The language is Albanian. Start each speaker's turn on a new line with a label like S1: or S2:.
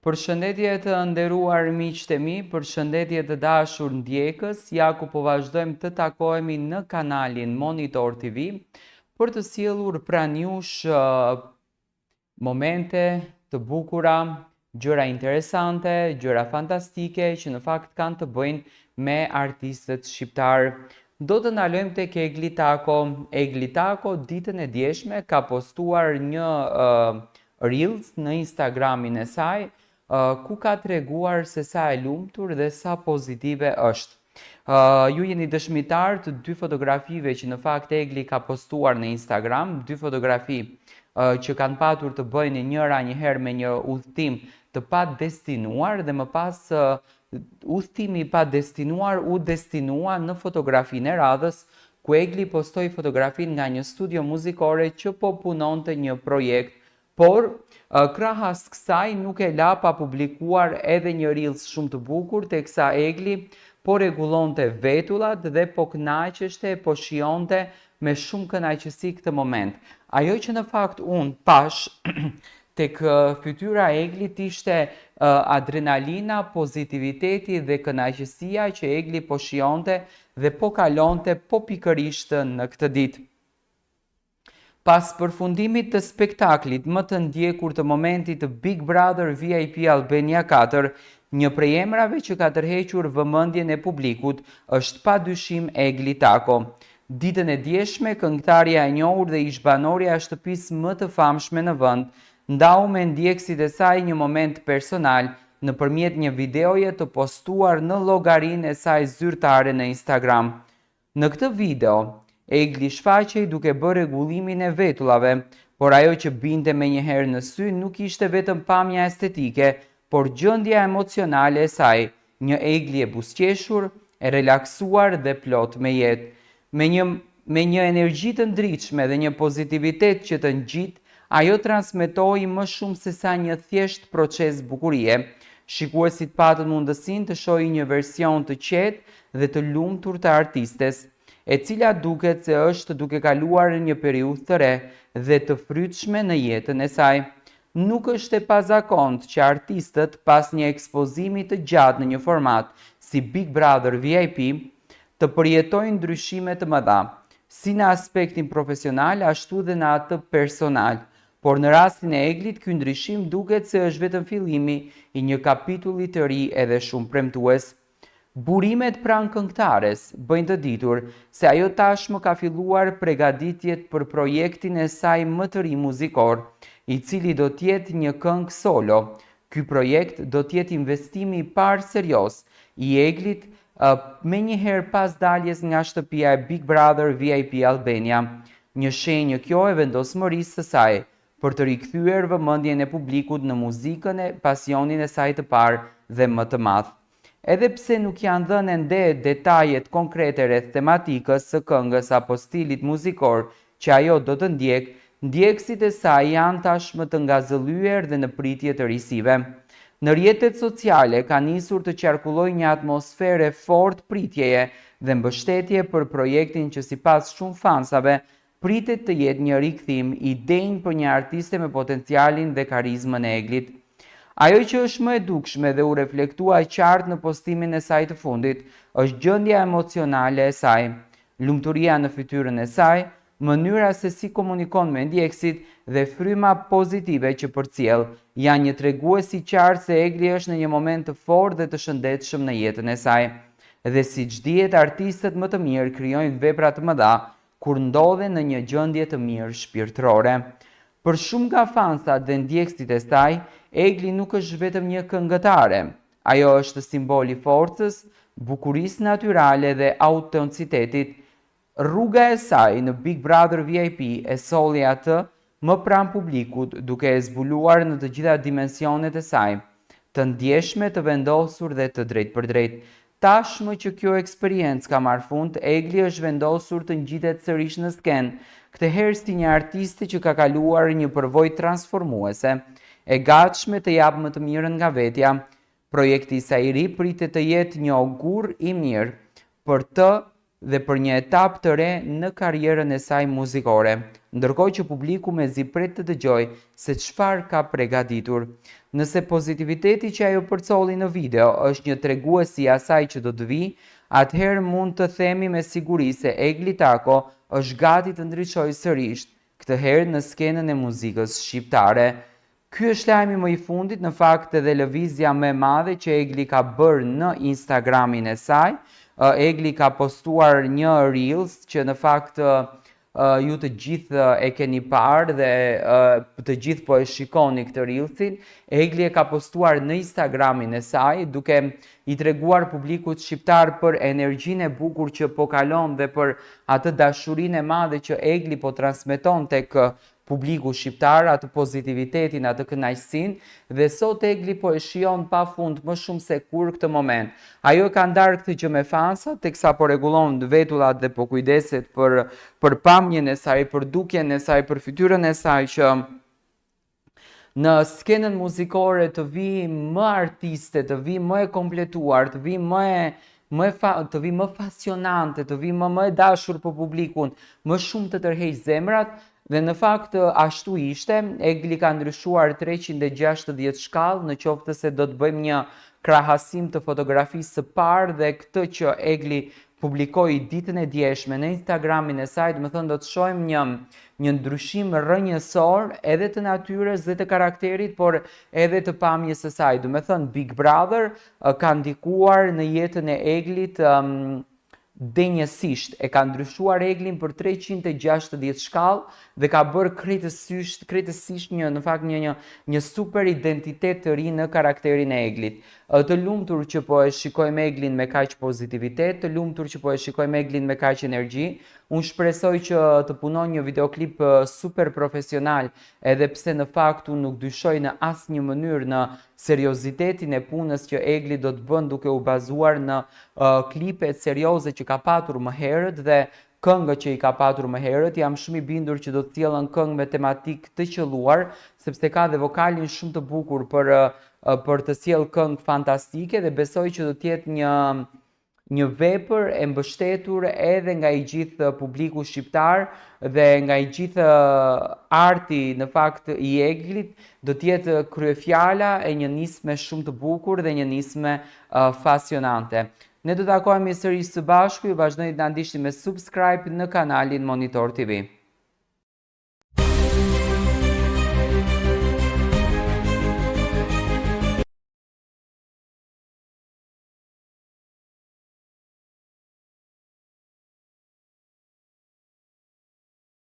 S1: Përshëndetje të nderuar miqtë e mi, përshëndetje të dashur ndjekës, ja ku po vazhdojmë të takohemi në kanalin Monitor TV për të sjellur pranë jush momente të bukura, gjëra interesante, gjëra fantastike që në fakt kanë të bëjnë me artistët shqiptar. Do të ndalojmë tek Egli Tako. Egli Tako ditën e djeshme ka postuar një Reels në Instagramin e saj, ku ka treguar se sa e lumtur dhe sa pozitive është. Ju jeni dëshmitar të dy fotografive që në fakt Egli ka postuar në Instagram, dy fotografi që kanë patur të bëjnë njëra njëherë me një udhëtim të pa destinuar dhe më pas udhëtimi i pa destinuar u destinua në fotografinë e radhës, ku Egli postoi fotografinë nga një studio muzikore që po punonte një projekt, por krahas kësaj nuk e la pa publikuar edhe një Reels shumë të bukur, teksa Egli po rregullonte vetullat dhe po kënaqeshte, po shionte me shumë kënaqësi këtë moment. Ajo që në fakt unë pash tek fytyra e Eglit ishte adrenalina, pozitiviteti dhe kënaqësia që Egli po shionte dhe po kalonte po pikërisht në këtë ditë. Pas përfundimit të spektaklit më të ndjekur të momentit të Big Brother VIP Albania 4, një prej emrave që ka tërhequr vëmendjen e publikut është padyshim Egli Tako. Ditën e djeshme, këngëtarja e njohur dhe ish-banorja e shtëpisë më të famshme në vend, ndau me ndjekësit e saj një moment personal nëpërmjet një videoje të postuar në llogarinë e saj zyrtare në Instagram. Në këtë video, Egli shfaqej duke bërë rregullimin e vetullave, por ajo që binte menjëherë në sy nuk ishte vetëm pamja estetike, por gjendja emocionale e saj, një Egli e buzëqeshur, e relaksuar dhe plot me jetë. Me një energji të ndritshme dhe një pozitivitet që të ngjit, ajo transmetoi më shumë se sa një thjesht proces bukurie. Shikuesit patën mundësinë të shohin një version të qetë dhe të lumtur të artistes, e cila duket se është duke kaluar një periudhë të re dhe të frytshme në jetën e saj. Nuk është e pazakontë që artistët, pas një ekspozimi të gjatë në një format si Big Brother VIP, të përjetojnë ndryshime të mëdha, si në aspektin profesional ashtu dhe në atë personal, por në rastin e Eglit ky ndryshim duket se është vetëm fillimi i një kapitulli të ri edhe shumë premtues. Burimet pranë këngëtares bëjnë të ditur se ajo tashmë ka filluar përgatitjet për projektin e saj më të ri muzikor, i cili do të jetë një këngë solo. Ky projekt do të jetë investimi i parë serioz i Eglit menjëherë pas daljes nga shtëpia e Big Brother VIP Albania, një shenjë kjo e vendosmërisë së saj për të rikthyer vëmendjen e publikut në muzikën e pasionin e saj të parë dhe më të madh. Edhe pse nuk janë dhënë ende detajet konkrete rreth tematikës së këngës apo stilit muzikor që ajo do të ndjek, ndjekësit e saj janë tashmë të ngazëllyer dhe në pritje të risive. Në rrjetet sociale ka nisur të qarkullojë një atmosferë fort pritjeje dhe mbështetje për projektin që sipas shumë fansave pritet të jetë një rikthim i denjë për një artiste me potencialin dhe karizmën e Eglit. Ajo që është më e dukshme dhe u reflektua qartë në postimin e saj të fundit, është gjendja emocionale e saj, lumturia në fytyrën e saj, mënyra se si komunikon me ndjekësit dhe fryma pozitive që përcjell, janë një tregues i qartë se Egli është në një moment të fortë dhe të shëndetshëm në jetën e saj. Dhe siç dihet, artistët më të mirë krijojnë vepra të mëdha kur ndodhen në një gjendje të mirë shpirtërore. Për shumë nga fansat dhe ndjekësit e saj, Egli nuk është vetëm një këngëtare. Ajo është simbol i forcës, bukurisë natyrale dhe autenticitetit. Rruga e saj në Big Brother VIP e solli atë më pranë publikut, duke e zbuluar në të gjitha dimensionet e saj, të ndjeshme, të vendosur dhe të drejtpërdrejt. Tashmë që kjo eksperiencë ka marrë fund, Egli është vendosur të ngjitet sërish në skenë, këtë herë si një artiste që ka kaluar një përvojë transformuese, e gatshme të japë më të mirën nga vetja. Projekti i saj i ri pritet të jetë një augur i mirë për të dhe për një etapë të re në karrierën e saj muzikore, ndërkohë që publiku mezi pret të dëgjojë se çfarë ka përgatitur. Nëse pozitiviteti që ajo përcolli në video është një tregues i asaj që do të vijë, atëherë mund të themi me siguri se Egli Tako është gati të ndriçojë sërish, këtë herë në skenën e muzikës shqiptare. Ky është lajmi më i fundit, në fakt edhe lëvizja më e madhe që Egli ka bërë në Instagramin e saj. Egli ka postuar një Reels që në fakt ju të gjithë e keni parë dhe të gjithë po e shikoni këtë Reelsin. Egli e ka postuar në Instagramin e saj duke i treguar publikut shqiptar për energjinë e bukur që po kalon dhe për atë dashurinë e madhe që Egli po transmeton tek publiku shqiptar, atë pozitivitetin, atë kënaqësinë, dhe sot Egli po e shijon pafund më shumë se kur këtë moment. Ajo ka ndarë këtë gjë me fansa, teksa po rregullon vetullat dhe po kujdeset për pamjen e saj, për dukjen e saj, për fytyrën e saj, që në skenën muzikore të vi më artiste, të vi më e kompletuar, të vi më pasionante, të vi më e dashur për publikun, më shumë të tërheq zemrat. Dhe në fakt ashtu ishte. Egli ka ndryshuar 360 shkallë, në qoftë se do të bëjmë një krahasim të fotografisë së parë dhe këtë që Egli publikoi ditën e djeshme në Instagramin e saj, do të thënë do të shohim një ndryshim rrënjësor edhe të natyrës dhe të karakterit, por edhe të pamjes së saj. Do të thënë Big Brother ka ndikuar në jetën e Eglit denjësisht, e ka ndryshuar Eglin për 360 shkallë dhe ka bërë krejtësisht një super identitet të ri në karakterin e Eglit. Të lumtur që po e shikojmë Eglin me kaq pozitivitet, të lumtur që po e shikojmë Eglin me kaq energji. Unë shpresoj që të punon një videoklip super profesional, edhe pse në fakt unë nuk dyshoj në asnjë mënyrë në seriozitetin e punës që Egli do të bën duke u bazuar në klipet serioze që ka patur më herët dhe këngët që i ka patur më herët. Jam shumë i bindur që do të sjellën këngë me tematik të qelluar, sepse ka dhe vokalin shumë të bukur për të sjellë këngë fantastike, dhe besoj që do të jetë një vepër e mbështetur edhe nga i gjithë publiku shqiptar dhe nga i gjithë arti në fakt i Eglit. Do të jetë kryefjala e një nisme shumë të bukur dhe një nisme pasionante. Ne do të takohemi sërish së bashku, ju vazhdoni të na ndiqni me subscribe në kanalin Monitor TV.